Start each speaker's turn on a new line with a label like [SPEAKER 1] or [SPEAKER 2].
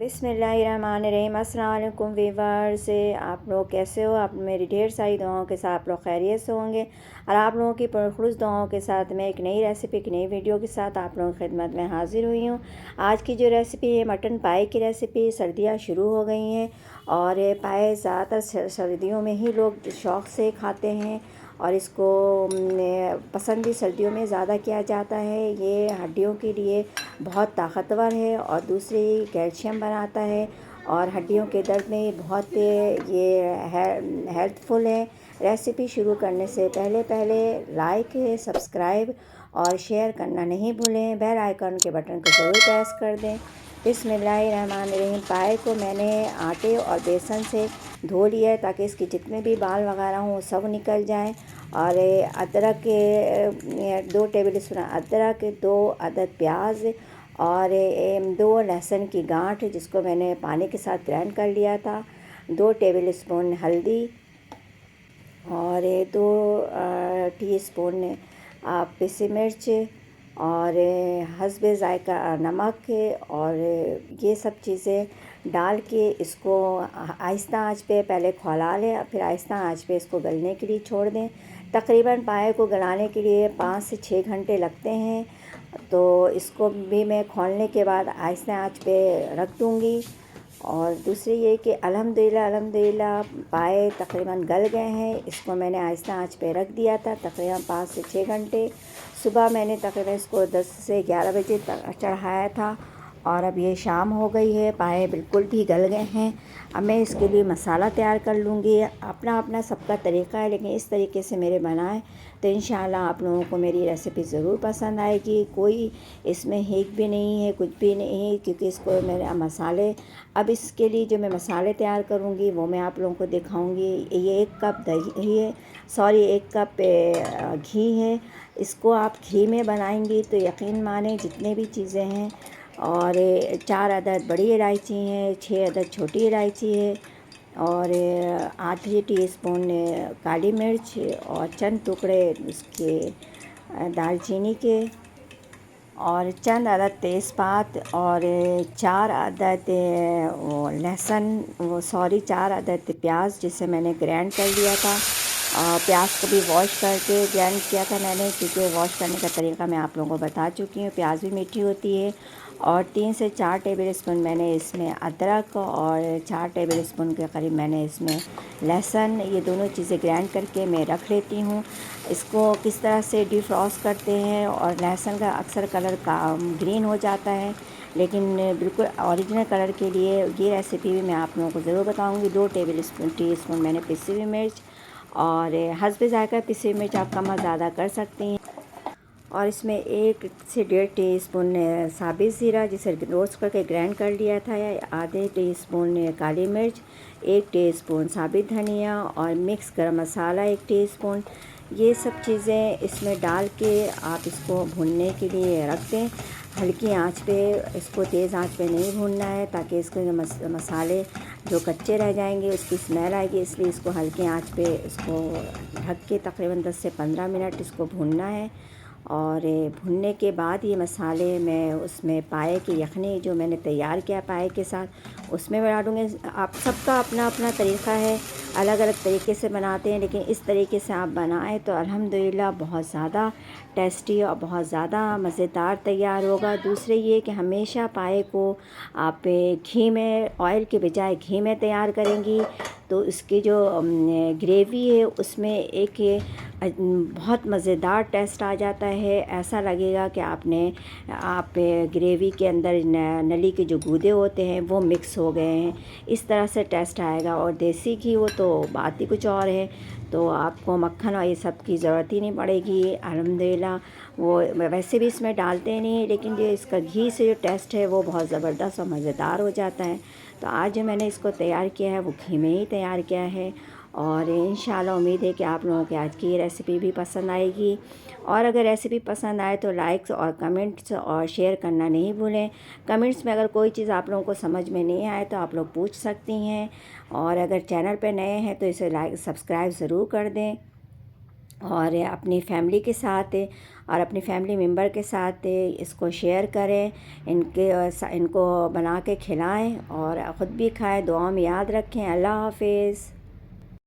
[SPEAKER 1] बिस्मिल्लाहिर्रहमानिर्रहीम। अस्सलाम वालेकुम व्यूअर्स, आप लोग कैसे हो? आप मेरी ढेर सारी दुआओं के साथ आप लोग खैरियत से होंगे और आप लोगों की पुरखुश दुआओं के साथ मैं एक नई रेसिपी, एक नई वीडियो के साथ आप लोगों की खिदमत में हाज़िर हुई हूँ। आज की जो रेसिपी है मटन पाए की रेसिपी। सर्दियाँ शुरू हो गई हैं और पाए ज़्यादातर सर्दियों में ही लोग शौक़ से खाते हैं और इसको पसंद भी सर्दियों में ज़्यादा किया जाता है। ये हड्डियों के लिए बहुत ताकतवर है और दूसरी कैल्शियम बनाता है और हड्डियों के दर्द में बहुत ये हेल्पफुल है। रेसिपी शुरू करने से पहले लाइक, सब्सक्राइब और शेयर करना नहीं भूलें। बेल आइकन के बटन को ज़रूर प्रेस कर दें। बिस्मिल्लाहिर्रहमानिर्रहीम। पाए को मैंने आटे और बेसन से धो लिया है ताकि इसके जितने भी बाल वगैरह हों सब निकल जाएं। और अदरक के 2 टेबल स्पून अदरक, 2 अदद प्याज और 2 लहसुन की गांठ जिसको मैंने पानी के साथ ग्राइंड कर लिया था, 2 टेबल स्पून हल्दी और 2 टीस्पून पिसी मिर्च और हस्बे ज़ायका नमक। और ये सब चीज़ें डाल के इसको आहिस्ता आंच पे पहले खौला लें, फिर आहिस्ता आंच पे इसको गलने के लिए छोड़ दें। तकरीबन पाए को गलाने के लिए 5 से 6 घंटे लगते हैं। तो इसको भी मैं खोलने के बाद आहिस्ता आंच पे रख दूँगी। और दूसरी ये कि अल्हम्दुलिल्लाह पाए तकरीबन गल गए हैं। इसको मैंने आहिस्ता आंच पे रख दिया था तकरीबन 5 से 6 घंटे। सुबह मैंने तकरीबन इसको 10 से 11 बजे तक चढ़ाया था और अब ये शाम हो गई है। पाए बिल्कुल भी गल गए हैं। अब मैं इसके लिए मसाला तैयार कर लूँगी। अपना अपना सबका तरीक़ा है, लेकिन इस तरीके से मेरे बनाएं तो इंशाल्लाह आप लोगों को मेरी रेसिपी ज़रूर पसंद आएगी। कोई इसमें हींग भी नहीं है, कुछ भी नहीं, क्योंकि इसको मेरे मसाले, अब इसके लिए जो मैं मसाले तैयार करूँगी वो मैं आप लोगों को दिखाऊँगी। ये 1 कप दही है, 1 कप घी है। इसको आप घी में बनाएंगी तो यकीन माने जितने भी चीज़ें हैं, और 4 अदद बड़ी इलायची हैं, 6 अदद छोटी इलायची है और आधी टीस्पून काली मिर्च और चंद टुकड़े उसके दालचीनी के और चंद अदद तेज़पात और 4 अदद लहसुन 4 अदद प्याज जिसे मैंने ग्राइंड कर लिया था। प्याज को भी वॉश करके ग्राइंड किया था मैंने, क्योंकि वॉश करने का तरीका मैं आप लोगों को बता चुकी हूँ। प्याज भी मीठी होती है। और 3 से 4 टेबल स्पून मैंने इसमें अदरक और 4 टेबल स्पून के करीब मैंने इसमें लहसुन, ये दोनों चीज़ें ग्राइंड करके मैं रख लेती हूँ। इसको किस तरह से डिफ्रॉस्ट करते हैं, और लहसुन का अक्सर कलर का ग्रीन हो जाता है, लेकिन बिल्कुल ओरिजिनल कलर के लिए ये रेसिपी भी मैं आप लोगों को ज़रूर बताऊँगी। 2 टी स्पून मैंने पिसी हुई मिर्च और हस्बे ज़ायका पिसी हुई मिर्च आप कम ज़्यादा कर सकती हैं। और इसमें 1 से 1.5 टीस्पून साबित ज़ीरा जिसे रोस्ट करके ग्राइंड कर लिया था, आधे टीस्पून काली मिर्च, 1 टीस्पून साबित धनिया और मिक्स गरम मसाला 1 टीस्पून। ये सब चीज़ें इसमें डाल के आप इसको भूनने के लिए रख दें हल्की आंच पे। इसको तेज़ आंच पे नहीं भूनना है ताकि इसके मसाले जो कच्चे रह जाएंगे उसकी स्मेल आएगी, इसलिए इसको हल्की आंच पे इसको ढक के तकरीबन 10 से 15 मिनट इसको भूनना है। और भुनने के बाद ये मसाले मैं उसमें पाए की यखनी जो मैंने तैयार किया पाए के साथ उसमें मैं डालूँगी। आप सबका अपना अपना तरीक़ा है, अलग अलग तरीके से बनाते हैं, लेकिन इस तरीके से आप बनाएं तो अल्हम्दुलिल्लाह बहुत ज़्यादा टेस्टी और बहुत ज़्यादा मज़ेदार तैयार होगा। दूसरे ये कि हमेशा पाए को आप घी में, ऑयल के बजाय घी में तैयार करेंगी तो इसकी जो ग्रेवी है उसमें एक बहुत मज़ेदार टेस्ट आ जाता है। ऐसा लगेगा कि आप ग्रेवी के अंदर नली के जो गूदे होते हैं वो मिक्स हो गए हैं, इस तरह से टेस्ट आएगा। और देसी घी हो तो बात ही कुछ और है, तो आपको मक्खन और ये सब की ज़रूरत ही नहीं पड़ेगी। अल्हम्दुलिल्लाह वो वैसे भी इसमें डालते नहीं, लेकिन जो इसका घी से जो टेस्ट है वो बहुत ज़बरदस्त और मज़ेदार हो जाता है। तो आज जो मैंने इसको तैयार किया है वो घी में ही तैयार किया है और इंशाल्लाह उम्मीद है कि आप लोगों की आज की रेसिपी भी पसंद आएगी। और अगर रेसिपी पसंद आए तो लाइक्स और कमेंट्स और शेयर करना नहीं भूलें। कमेंट्स में अगर कोई चीज़ आप लोगों को समझ में नहीं आए तो आप लोग पूछ सकती हैं। और अगर चैनल पे नए हैं तो इसे लाइक सब्सक्राइब ज़रूर कर दें। اور اپنی فیملی کے ساتھ اور اپنی فیملی ممبر کے ساتھ اس کو شیئر کریں، ان کو بنا کے کھلائیں اور خود بھی کھائیں۔ دعاؤں میں یاد رکھیں۔ اللہ حافظ۔